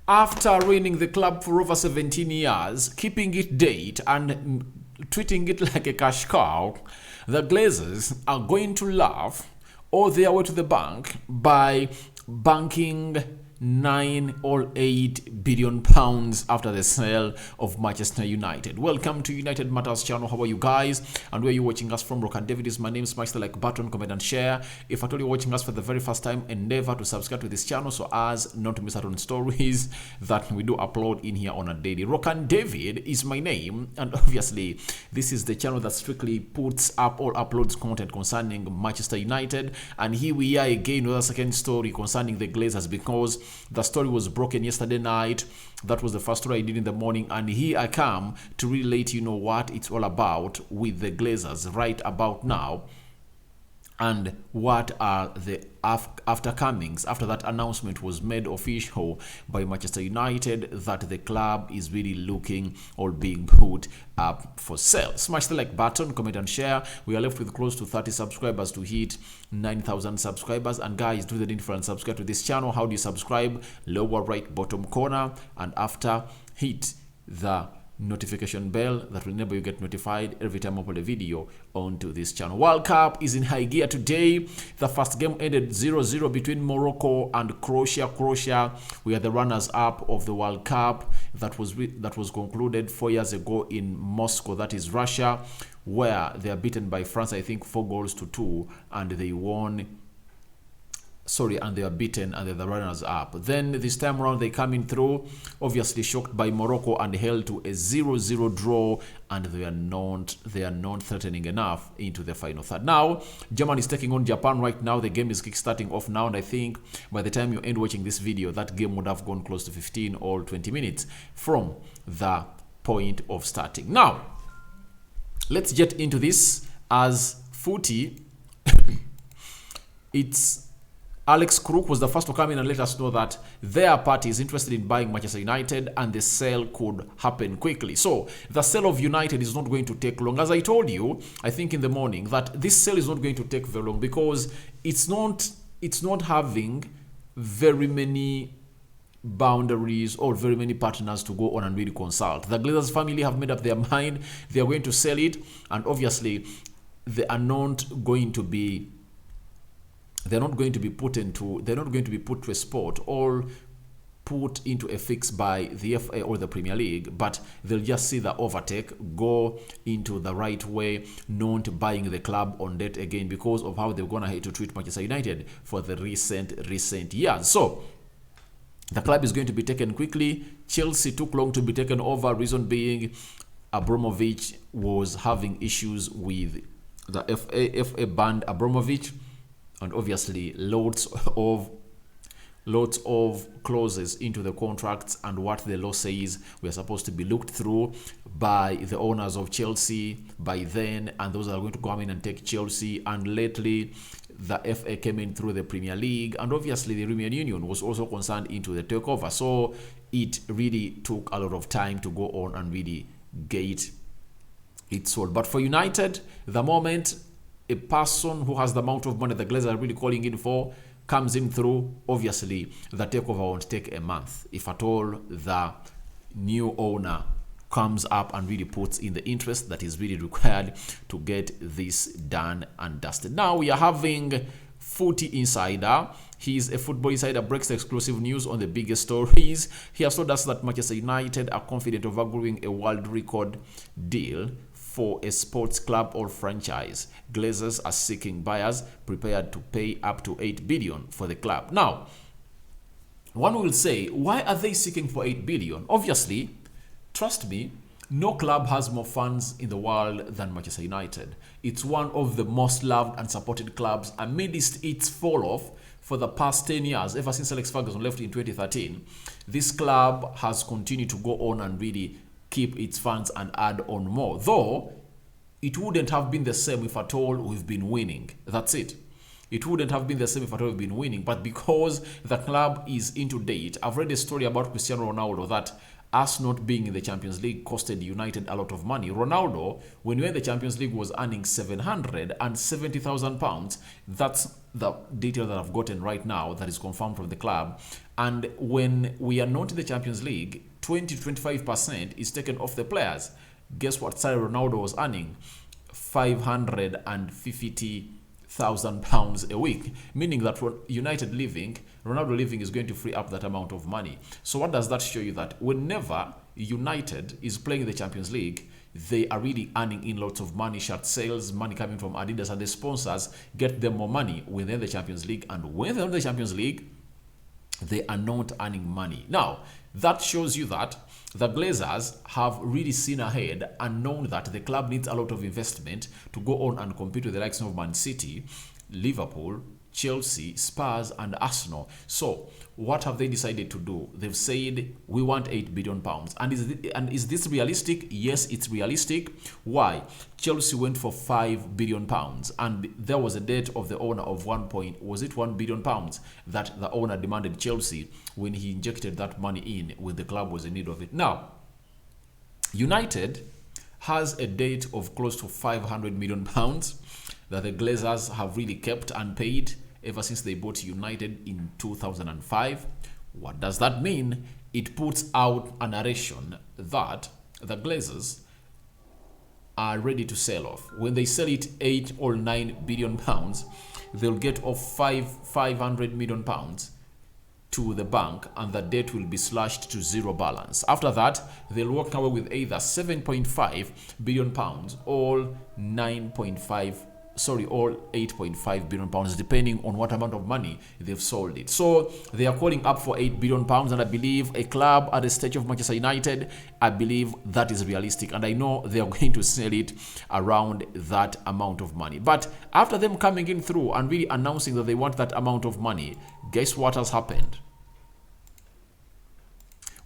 After running the club for over 17 years, keeping it date and treating it like a cash cow, the Glazers are going to laugh all their way to the bank by banking 9 or 8 billion pounds after the sale of Manchester United. Welcome to United Matters channel. How are you guys? And where are you watching us from? Rock and David is my name. Smash the like button, comment and share. If at all you're watching us for the very first time, endeavor to subscribe to this channel so as not to miss out on stories that we do upload in here on a daily. Rock and David is my name, and obviously this is the channel that strictly puts up or uploads content concerning Manchester United. And here we are again with a second story concerning the Glazers, because the story was broken yesterday night. That was the first story I did in the morning, and here I come to really let you know what it's all about with the Glazers right about now, and what are the aftercomings after that announcement was made official by Manchester United that the club is really looking or being put up for sale. Smash the like button, comment and share. We are left with close to 30 subscribers to hit 9,000 subscribers. And guys, do the needful and subscribe to this channel. How do you subscribe? Lower right bottom corner, and after hit the notification bell that will enable you get notified every time I upload a video onto this channel. World Cup is in high gear today. The first game ended 0-0 between Morocco and Croatia. Croatia, we are the runners up of the World Cup that was concluded 4 years ago in Moscow, that is Russia, where they are beaten by France, I think 4-2, and they won. And they are beaten, and they're the runners up. Then this time around they come in through, obviously shocked by Morocco and held to a 0-0 draw, and they are not threatening enough into the final third. Now Germany is taking on Japan right now. The game is kickstarting off now, and I think by the time you end watching this video, that game would have gone close to 15 or 20 minutes from the point of starting. Now let's get into this as footy. It's Alex Crook was the first to come in and let us know that their party is interested in buying Manchester United, and the sale could happen quickly. So the sale of United is not going to take long. As I told you, I think in the morning, that this sale is not going to take very long, because it's not having very many boundaries or very many partners to go on and really consult. The Glazers family have made up their mind. They are going to sell it, and obviously they are not going to be put to a spot or put into a fix by the FA or the Premier League, but they'll just see the overtake go into the right way, not buying the club on debt again because of how they're gonna hate to treat Manchester United for the recent years. So the club is going to be taken quickly. Chelsea took long to be taken over, reason being Abramovich was having issues with the FA banned Abramovich, and obviously lots of clauses into the contracts, and what the law says were supposed to be looked through by the owners of Chelsea by then, and those are going to come in and take Chelsea. And lately the FA came in through the Premier League, and obviously the European Union was also concerned into the takeover. So it really took a lot of time to go on and really get it sold. But for United, the moment a person who has the amount of money the Glazers are really calling in for comes in through, obviously the takeover won't take a month. If at all the new owner comes up and really puts in the interest that is really required to get this done and dusted. Now we are having Footy Insider. He's a football insider, breaks the exclusive news on the biggest stories. He has told us that Manchester United are confident of agreeing a world record deal for a sports club or franchise. Glazers are seeking buyers prepared to pay up to 8 billion for the club. Now, one will say, why are they seeking for 8 billion? Obviously, trust me, no club has more fans in the world than Manchester United. It's one of the most loved and supported clubs amidst its fall off for the past 10 years. Ever since Alex Ferguson left in 2013, this club has continued to go on and really keep its fans and add on more. Though it wouldn't have been the same if at all we've been winning. That's it. It wouldn't have been the same if at all we've been winning. But because the club is into date, I've read a story about Cristiano Ronaldo that us not being in the Champions League costed United a lot of money. Ronaldo, when we were in the Champions League, was earning £770,000. That's the detail that I've gotten right now that is confirmed from the club. And when we are not in the Champions League, 20 to 25% is taken off the players. Guess what Ronaldo was earning? £550,000 a week, meaning that United leaving, Ronaldo leaving is going to free up that amount of money. So what does that show you? That whenever United is playing the Champions League, they are really earning in lots of money, shirt sales, money coming from Adidas, and the sponsors get them more money within the Champions League. And when they're in the Champions League, they are not earning money. Now, that shows you that the Glazers have really seen ahead and known that the club needs a lot of investment to go on and compete with the likes of Man City, Liverpool, Chelsea, Spurs, and Arsenal. So what have they decided to do? They've said, we want £8 billion. And is this realistic? Yes, it's realistic. Why? Chelsea went for £5 billion, and there was a debt of the owner of £1 billion that the owner demanded Chelsea when he injected that money in when the club was in need of it. Now, United has a debt of close to £500 million that the Glazers have really kept unpaid ever since they bought United in 2005. What does that mean? It puts out a narration that the Glazers are ready to sell off. When they sell it 8 or 9 billion pounds, they'll get off 500 million pounds to the bank, and the debt will be slashed to zero balance. After that, they'll walk away with either 7.5 billion pounds or 8.5 billion pounds, depending on what amount of money they've sold it. So they are calling up for 8 billion pounds, and I believe a club at the stage of Manchester United, I believe that is realistic, and I know they are going to sell it around that amount of money. But after them coming in through and really announcing that they want that amount of money, guess what has happened?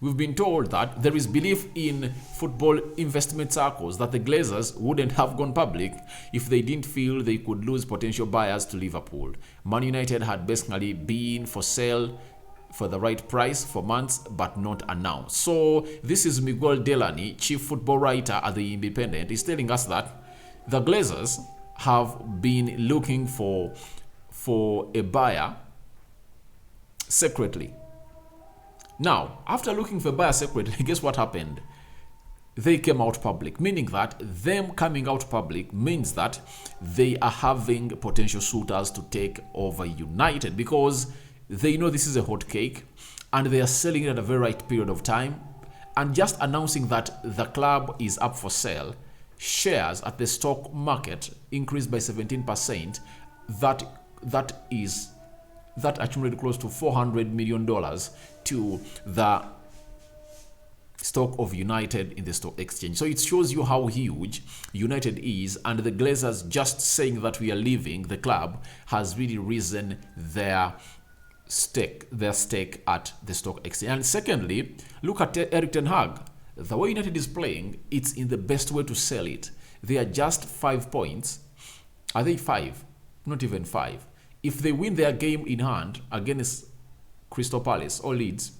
We've been told that there is belief in football investment circles that the Glazers wouldn't have gone public if they didn't feel they could lose potential buyers to Liverpool. Man United had basically been for sale for the right price for months, but not announced. So this is Miguel Delaney, chief football writer at The Independent, is telling us that the Glazers have been looking for a buyer secretly. Now, after looking for a buyer secretly, guess what happened? They came out public, meaning that them coming out public means that they are having potential suitors to take over United, because they know this is a hot cake and they are selling it at a very right period of time. And just announcing that the club is up for sale, shares at the stock market increased by 17%. That accumulated close to $400 million to the stock of United in the stock exchange. So it shows you how huge United is, and the Glazers just saying that we are leaving the club has really risen their stake at the stock exchange. And secondly, look at Erik ten Hag. The way United is playing, it's in the best way to sell it. They are just 5 points. Are they 5? Not even 5. If they win their game in hand against Crystal Palace or Leeds,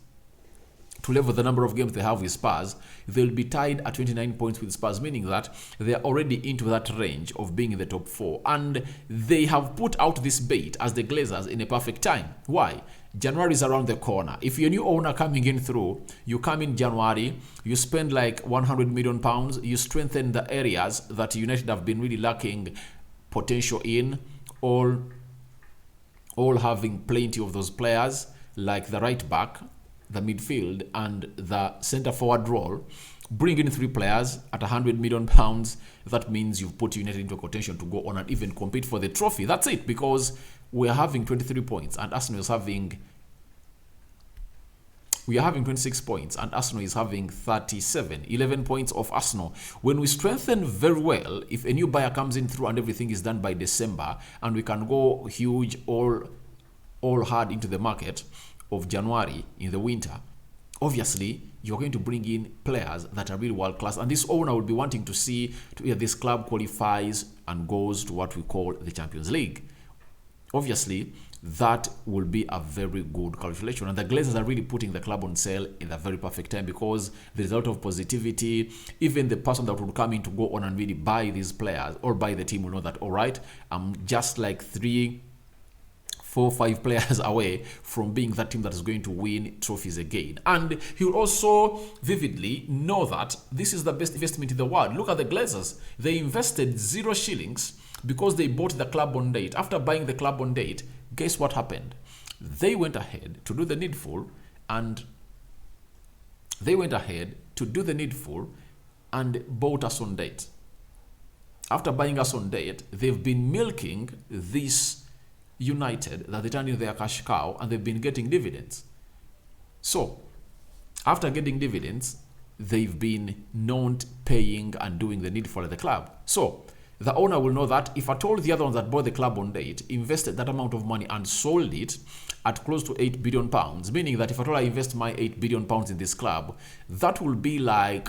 to level the number of games they have with Spurs, they'll be tied at 29 points with Spurs, meaning that they are already into that range of being in the top 4. And they have put out this bait as the Glazers in a perfect time. Why? January is around the corner. If you're a new owner coming in through, you come in January, you spend like £100 million, you strengthen the areas that United have been really lacking potential in, all having plenty of those players like the right back, the midfield, and the centre forward role. Bring in 3 players at £100 million. That means you've put United into a contention to go on and even compete for the trophy. That's it, because we're having 23 points and Arsenal is having... We are having 26 points and Arsenal is having 37. 11 points off Arsenal. When we strengthen very well, if a new buyer comes in through and everything is done by December, and we can go huge all hard into the market of January in the winter, obviously you're going to bring in players that are really world class, and this owner will be wanting to see if this club qualifies and goes to what we call the Champions League. Obviously, that will be a very good calculation, and the Glazers are really putting the club on sale in a very perfect time, because there's a lot of positivity. Even the person that would come in to go on and really buy these players or buy the team will know that, all right, I'm just like 3-4 4 or 5 players away from being that team that is going to win trophies again. And he will also vividly know that this is the best investment in the world. Look at the Glazers. They invested 0 shillings because they bought the club on date. After buying the club on date, guess what happened? They went ahead to do the needful and bought us on date. After buying us on date, they've been milking this United that they turned into their cash cow, and they've been getting dividends. So after getting dividends, they've been not paying and doing the needful at the club. So the owner will know that if at all the other ones that bought the club on date invested that amount of money and sold it at close to £8 billion, meaning that if at all I invest my £8 billion in this club, that will be like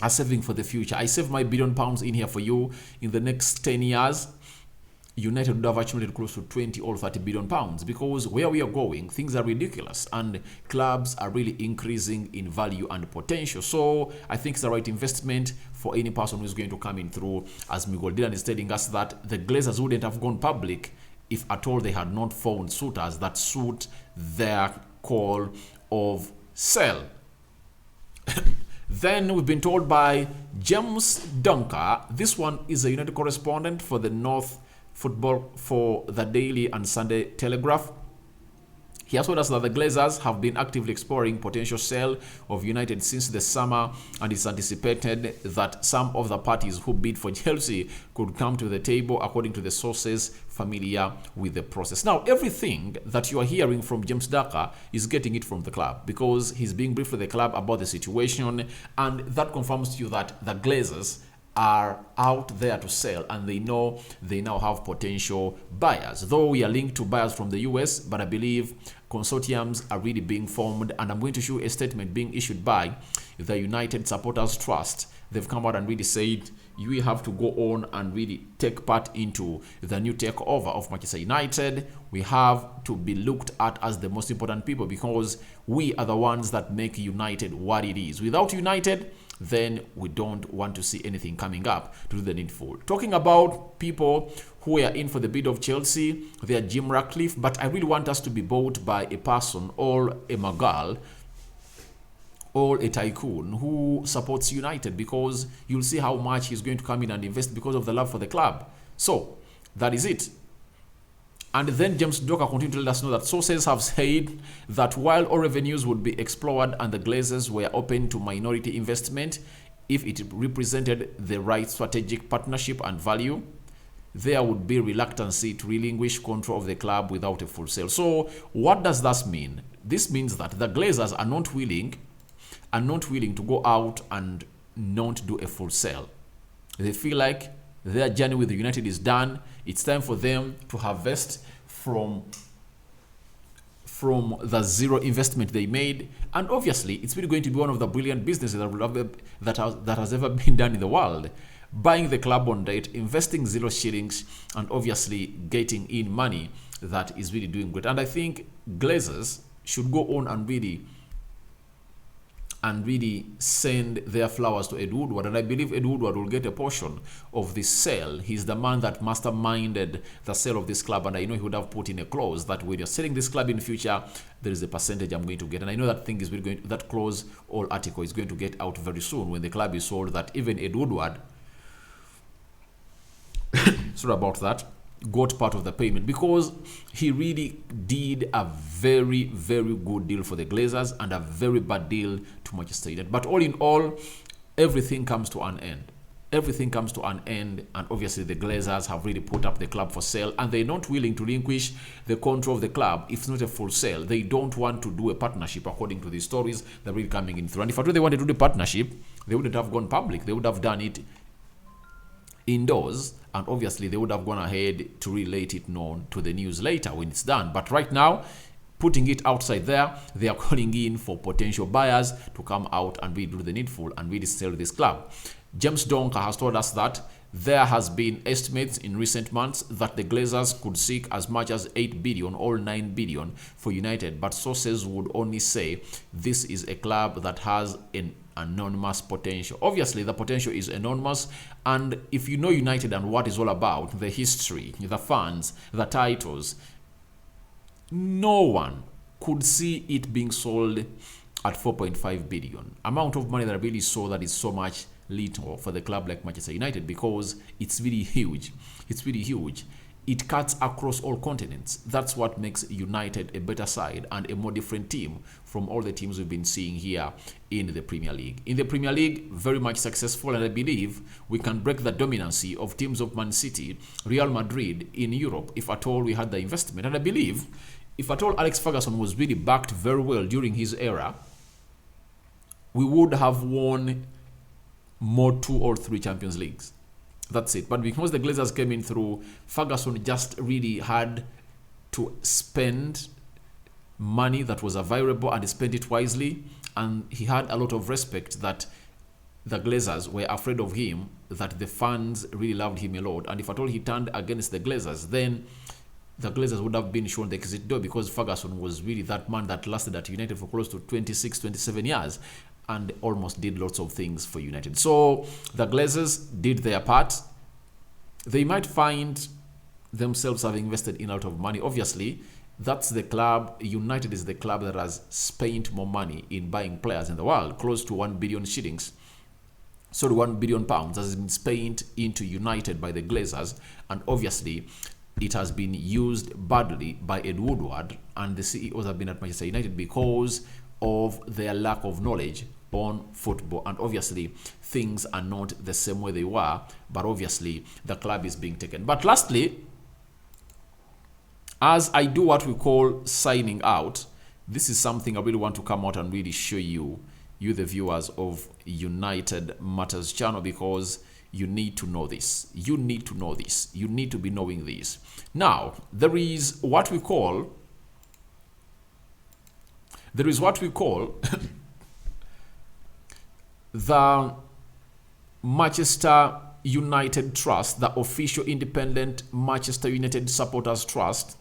a saving for the future. I save my £1 billion in here for you. In the next 10 years, United would have accumulated close to 20 or 30 billion pounds, because where we are going, things are ridiculous and clubs are really increasing in value and potential. So I think it's the right investment for any person who's going to come in through, as Miguel Dylan is telling us that the Glazers wouldn't have gone public if at all they had not found suitors that suit their call of sell. Then we've been told by James Dunker, this one is a United correspondent for the North Football for the Daily and Sunday Telegraph. He has told us that the Glazers have been actively exploring potential sale of United since the summer, and it's anticipated that some of the parties who bid for Chelsea could come to the table, according to the sources familiar with the process. Now, everything that you are hearing from James Dunker is getting it from the club, because he's being briefed with the club about the situation, and that confirms to you that the Glazers are out there to sell, and they know they now have potential buyers. Though we are linked to buyers from the US, but I believe consortiums are really being formed, and I'm going to show a statement being issued by the United Supporters Trust. They've come out and really said you have to go on and really take part into the new takeover of Manchester United. We have to be looked at as the most important people, because we are the ones that make United what it is. Without United, then we don't want to see anything coming up to do the needful. Talking about people who are in for the bid of Chelsea, they are Jim Ratcliffe, but I really want us to be bought by a person or a Magal or a tycoon who supports United, because you'll see how much he's going to come in and invest because of the love for the club. So that is it. And then James Docker continued to let us know that sources have said that while all revenues would be explored and the Glazers were open to minority investment if it represented the right strategic partnership and value, there would be reluctancy to relinquish control of the club without a full sale. So what does that mean? This means that the Glazers are not willing to go out and not do a full sale. They feel like their journey with the United is done. It's time for them to harvest from the zero investment they made, and obviously it's really going to be one of the brilliant businesses that has ever been done in the world. Buying the club on date, investing 0 shillings, and obviously getting in money that is really doing great. And I think Glazers should go on and really send their flowers to Ed Woodward, and I believe Ed Woodward will get a portion of this sale. He's the man that masterminded the sale of this club, and I know he would have put in a clause that when you're selling this club in the future, there is a percentage I'm going to get. And I know that thing is really going, that clause or article is going to get out very soon when the club is sold, that even Ed Woodward sorry about that, got part of the payment, because he really did a very, very good deal for the Glazers and a very bad deal to Manchester United. But all in all, everything comes to an end. Everything comes to an end, and obviously the Glazers have really put up the club for sale, and they're not willing to relinquish the control of the club if it's not a full sale. They don't want to do a partnership, according to the stories that are really coming in through. And if they wanted to do the partnership, they wouldn't have gone public. They would have done it indoors, and obviously they would have gone ahead to relate it known to the news later when it's done. But right now, putting it outside there, they are calling in for potential buyers to come out and really do the needful and really sell this club. James Donker has told us that There has been estimates in recent months that the Glazers could seek as much as 8 billion or 9 billion for United, but sources would only say this is a club that has an enormous potential. Obviously, the potential is enormous, and if you know United and what it's all about, the history, the fans, the titles, no one could see it being sold at 4.5 billion. Amount of money that I really saw that is so much little for the club like Manchester United, because it's really huge. It's really huge. It cuts across all continents. That's what makes United a better side and a more different team from all the teams we've been seeing here in the Premier League. In the Premier League, very much successful, and I believe we can break the dominancy of teams of Man City, Real Madrid in Europe if at all we had the investment. And I believe if at all Alex Ferguson was really backed very well during his era, we would have won more 2 or 3 Champions Leagues. That's it. But because the Glazers came in through, Ferguson just really had to spend money that was available, and he spent it wisely. And he had a lot of respect that the Glazers were afraid of him, that the fans really loved him a lot. And if at all he turned against the Glazers, then the Glazers would have been shown the exit door, because Ferguson was really that man that lasted at United for close to 26, 27 years and almost did lots of things for United. So the Glazers did their part. They might find themselves having invested in a lot of money. Obviously, that's the club. United is the club that has spent more money in buying players in the world, close to 1 billion shillings. Sorry, 1 billion pounds has been spent into United by the Glazers, and obviously it has been used badly by Ed Woodward and the CEOs have been at Manchester United because of their lack of knowledge on football. And obviously things are not the same way they were, but obviously the club is being taken. But lastly, as I do what we call signing out, this is something I really want to come out and really show you the viewers of United Matters channel, because you need to know this. You need to know this. You need to be knowing this. Now, there is what we call the Manchester United Trust, the official independent Manchester United Supporters Trust.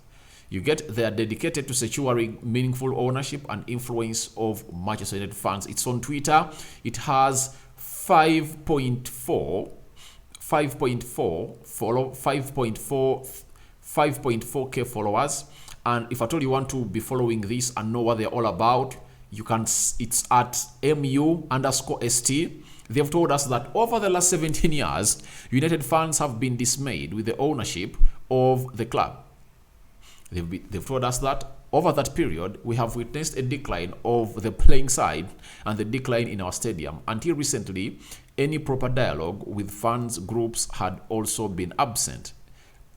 You get, they are dedicated to securing meaningful ownership and influence of Manchester United fans. It's on Twitter. It has 5.4k followers. And if at all you want to be following this and know what they're all about, you can. It's at mu_st. They've told us that over the last 17 years, United fans have been dismayed with the ownership of the club. They've told us that over that period, we have witnessed a decline of the playing side and the decline in our stadium. Until recently, any proper dialogue with fans groups had also been absent.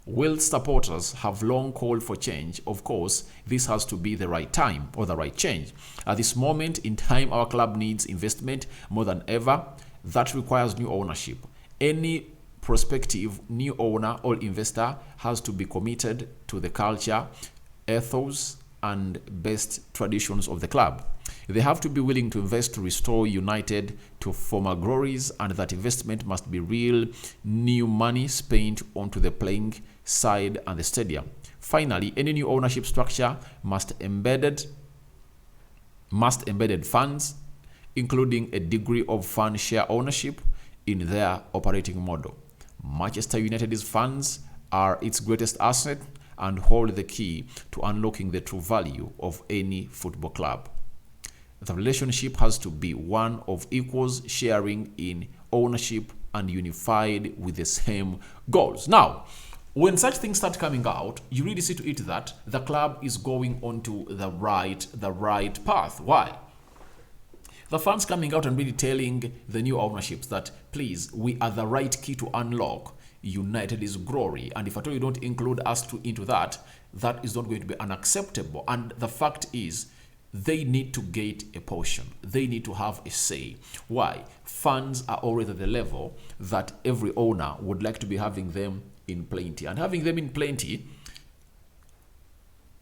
While supporters have long called for change, of course, this has to be the right time or the right change. At this moment in time, our club needs investment more than ever. That requires new ownership. Any prospective new owner or investor has to be committed to the culture, ethos, and best traditions of the club. They have to be willing to invest to restore United to former glories, and that investment must be real, new money spent onto the playing side and the stadium. Finally, any new ownership structure must embedded funds, including a degree of fan share ownership in their operating model. Manchester United's fans are its greatest asset and hold the key to unlocking the true value of any football club. The relationship has to be one of equals, sharing in ownership and unified with the same goals. Now, when such things start coming out, you really see to it that the club is going onto the right path. Why? The fans coming out and really telling the new ownerships that, please, we are the right key to unlock United's glory. And if at all you don't include us into that, that is not going to be unacceptable. And the fact is, they need to get a portion. They need to have a say. Why? Fans are already at the level that every owner would like to be having them in plenty. And having them in plenty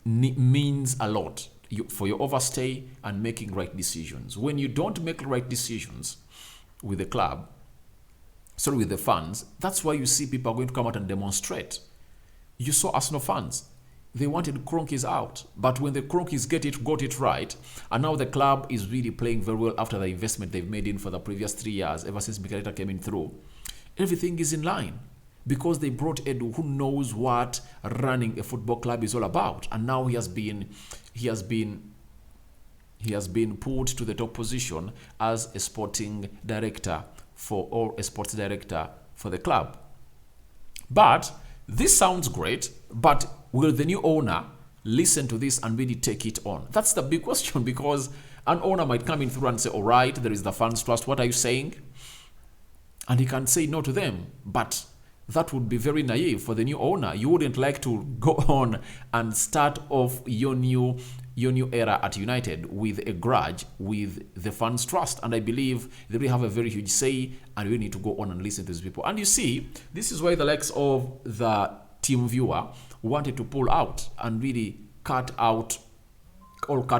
means a lot for your overstay and making right decisions. When you don't make right decisions with the club, sorry, with the fans. That's why you see people are going to come out and demonstrate. You saw Arsenal fans. They wanted Kroenkes out. But when the Kroenkes got it right, and now the club is really playing very well after the investment they've made in for the previous 3 years, ever since Mikeleta came in through, everything is in line. Because they brought Edu, who knows what running a football club is all about. And now he has been put to the top position as a sporting director or a sports director for the club. But this sounds great, but will the new owner listen to this and really take it on? That's the big question, because an owner might come in through and say, all right, there is the fans trust. What are you saying? And he can say no to them. But that would be very naive for the new owner. You wouldn't like to go on and start off your new era at United with a grudge with the fans trust. And I believe they really have a very huge say, and we need to go on and listen to these people. And you see, this is why the likes of the team viewer wanted to pull out and really cut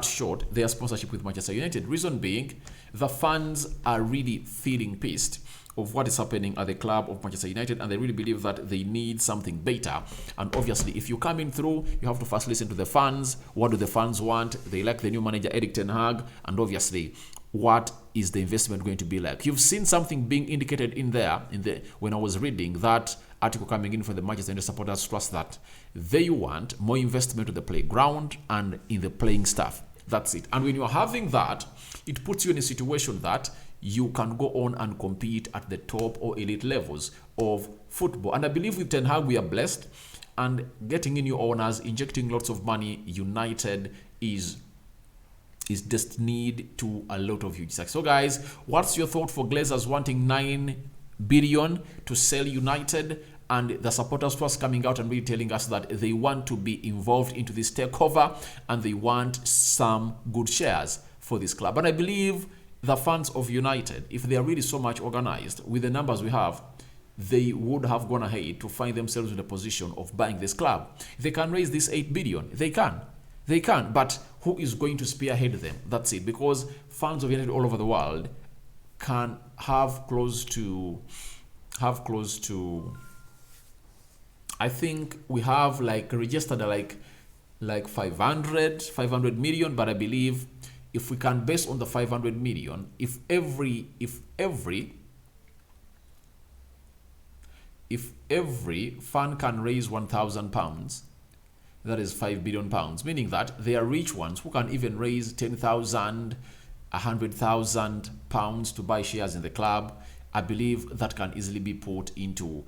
short their sponsorship with Manchester United. Reason being, the fans are really feeling pissed of what is happening at the club of Manchester United, and they really believe that they need something better. And obviously, if you come in through, you have to first listen to the fans. What do the fans want? They like the new manager, Erik ten Hag, and obviously, what is the investment going to be like? You've seen something being indicated in there when I was reading that article coming in from the Manchester United supporters trust that they want more investment to the playground and in the playing staff. That's it. And when you're having that, it puts you in a situation that you can go on and compete at the top or elite levels of football. And I believe with Ten Hag, we are blessed. And getting in new owners, injecting lots of money, United is destined to a lot of huge success. So guys, what's your thought for Glazers wanting 9 billion to sell United, and the supporters trust coming out and really telling us that they want to be involved into this takeover and they want some good shares for this club? And I believe the fans of United, if they are really so much organized with the numbers we have, they would have gone ahead to find themselves in a position of buying this club. If they can raise this 8 billion, they can. They can, but who is going to spearhead them? That's it. Because fans of United all over the world can have close to, I think we have like registered like 500 million, but I believe if we can base on the 500 million, if every fan can raise £1,000, that is £5 billion, meaning that there are rich ones who can even raise 10,000, 100,000 pounds to buy shares in the club. I believe that can easily be put into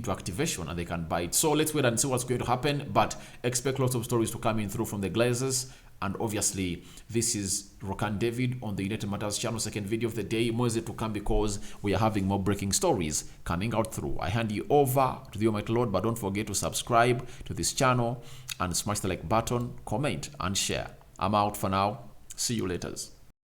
activation and they can buy it. So let's wait and see what's going to happen, but expect lots of stories to come in through from the Glazers. And obviously, this is Rokan David on the United Matters channel, second video of the day. More is it to come because we are having more breaking stories coming out through. I hand you over to the Almighty Lord, but don't forget to subscribe to this channel and smash the like button, comment and share. I'm out for now. See you later.